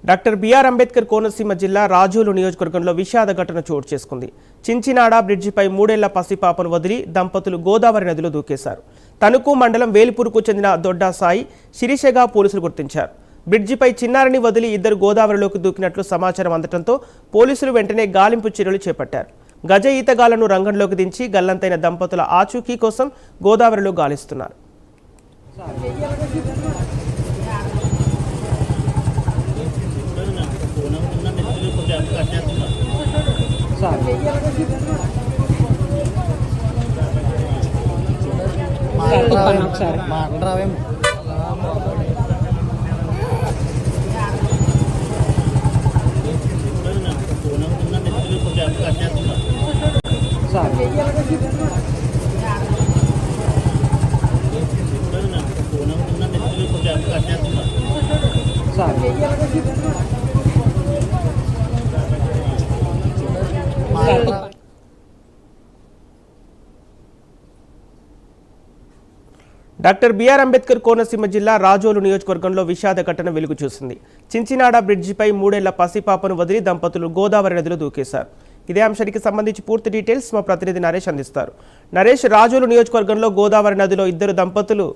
Doctor BR Ambedkar Konaseema జిల్లా రాజోలు నియోజకవర్గంలో విషాద ఘటన చోటు చేసుకుంది. చించినాడ బ్రిడ్జిపై 3 ఏళ్ల పసిపాపను వదిలి దంపతులు గోదావరి నదిలో దూకేశారు. తణుకు మండలం వేల్పూరుకు చెందిన దొడ్డా సాయి శిరీషగా పోలీసులు గుర్తించారు. బ్రిడ్జిపై చిన్నారిని వదిలి ఇద్దరు గోదావరిలోకి దూకినట్లు సమాచారం అందడంతో పోలీసులు వెంటనే గాలింపు చర్యలు చేపట్టారు. గజ ఈతగాళ్లను రంగంలోకి దించి గల్లంతైన దంపతుల ఆచూకీ కోసం గోదావరిలో గాలిస్తున్నారు. డాక్టర్ బిఆర్ అంబేద్కర్ కోనసీమ జిల్లా రాజోలు నియోజకవర్గంలో విషాద ఘటన వెలుగు చూసింది. చించినాడ బ్రిడ్జిపై 3 ఏళ్ల పసిపాపను వదిలి దంపతులు గోదావరి నదిలో దూకేశారు. ఇదే అంశానికి సంబంధించి పూర్తి డీటెయిల్స్ మా ప్రతినిధి నరేష్ అందిస్తారు. నరేష్, రాజోలు నియోజకవర్గంలో గోదావరి నదిలో ఇద్దరు దంపతులు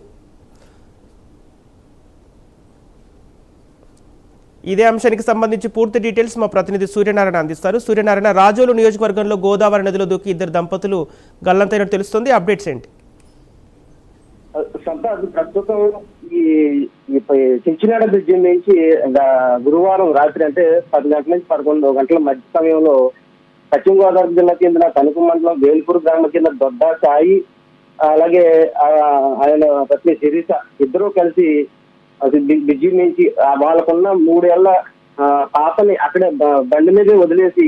ఇదే అంశానికి సంబంధించి పూర్తి డీటెయిల్స్ మా ప్రతినిధి సూర్యనారాయణ అందిస్తారు. సూర్యనారాయణ, రాజోలు నియోజకవర్గంలో గోదావరి నదిలో దూకి ఇద్దరు దంపతులు గల్లంతైనట్టు తెలుస్తుంది. అప్డేట్స్ ఏంటి? ప్రస్తుతం ఈ చించినాడ బ్రిడ్జి నుంచి గురువారం రాత్రి అంటే 10 గంటల నుంచి 11 గంటల మధ్య సమయంలో పశ్చిమ గోదావరి జిల్లా చెందిన తణుకు మండలం వేల్పూరు గ్రామం కింద దొడ్డా సాయి అలాగే ఆయన పత్ని శిరీష ఇద్దరూ కలిసి బ్రిడ్జి నుంచి వాళ్ళకున్న 3 ఏళ్ల పాపని అక్కడే బండి మీదే వదిలేసి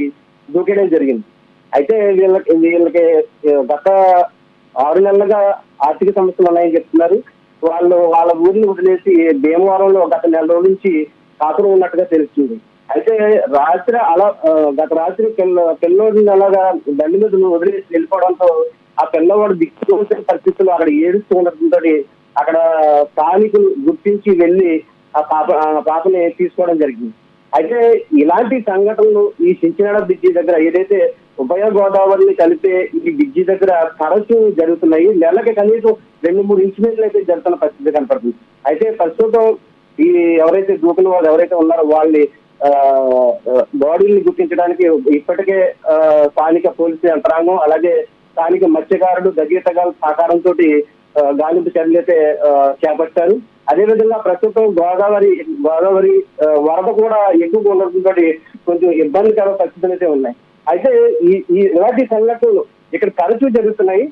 దూకేయడం జరిగింది. అయితే వీళ్ళకి గత 6 నెలలుగా ఆర్థిక సమస్యలు ఉన్నాయని చెప్తున్నారు. వాళ్ళు వాళ్ళ ఊరిని వదిలేసి భీమవరంలో గత నెల రోజుల నుంచి కాపురం ఉన్నట్టుగా తెలుస్తుంది. అయితే గత రాత్రి పిల్లోడిని అలాగా బండి మీద వదిలేసి వెళ్ళిపోవడంతో ఆ పిల్లవాడు దిక్కుతోసిన పరిస్థితుల్లో అక్కడ ఏడుస్తూ ఉండటంతో అక్కడ స్థానికులు గుర్తించి వెళ్లి ఆ పాపని తీసుకోవడం జరిగింది. అయితే ఇలాంటి సంఘటనలు ఈ చించినాడ బ్రిడ్జి దగ్గర ఏదైతే ఉభయ గోదావరిని కలిపే ఈ బ్రిడ్జి దగ్గర తరచూ జరుగుతున్నాయి. నెలకి కనీసం 2-3 ఇన్సిడెంట్లు అయితే జరుగుతున్న పరిస్థితి కనపడుతుంది. అయితే ప్రస్తుతం ఈ ఎవరైతే దూకుల వాళ్ళు ఎవరైతే ఉన్నారో వాళ్ళని బాడీని గుర్తించడానికి ఇప్పటికే స్థానిక పోలీసు యంత్రాంగం అలాగే స్థానిక మత్స్యకారులు గజీతగాల సహకారంతో గాలింపు చర్యలు అయితే చేపట్టారు. అదేవిధంగా ప్రస్తుతం గోదావరి వరద కూడా ఎక్కువగా ఉండడంతో కొంచెం ఇబ్బందికర పరిస్థితులు అయితే ఉన్నాయి. అయితే ఇలాంటి సంఘటనలు ఇక్కడ తరచూ జరుగుతున్నాయి.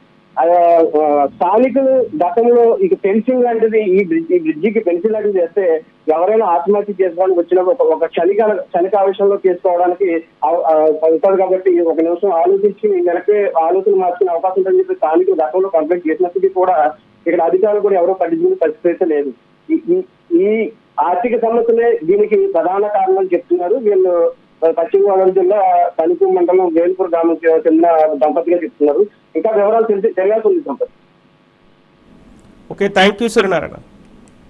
స్థానికులు గతంలో ఇక ఫెన్సింగ్ లాంటిది ఈ బ్రిడ్జికి ఫెన్సింగ్ లాంటిది చేస్తే ఎవరైనా ఆత్మహత్య చేసుకోవడానికి వచ్చినప్పుడు ఒక క్షణికావేశంలో చేసుకోవడానికి అవుతారు. కాబట్టి ఒక నిమిషం ఆలోచించి వెనకే ఆలోచన మార్చుకునే అవకాశం ఉందని చెప్పి స్థానికులు గతంలో కంప్లైంట్ చేసినప్పటికీ కూడా ఇక్కడ అధికారులు కూడా ఎవరో పట్టించుకునే పరిస్థితి అయితే లేదు. ఈ ఆర్థిక సమస్యలే దీనికి ప్రధాన కారణం చెప్తున్నారు వీళ్ళు. పశ్చిమ గోదావరి జిల్లా తణుకు మండలం వేల్పూర్ గ్రామం చెందిన దంపతిగా చెప్తున్నారు. ఇంకా వివరాలు తెలియాల్సి ఉంది దంపతి. Okay, thank you Suryanarayana.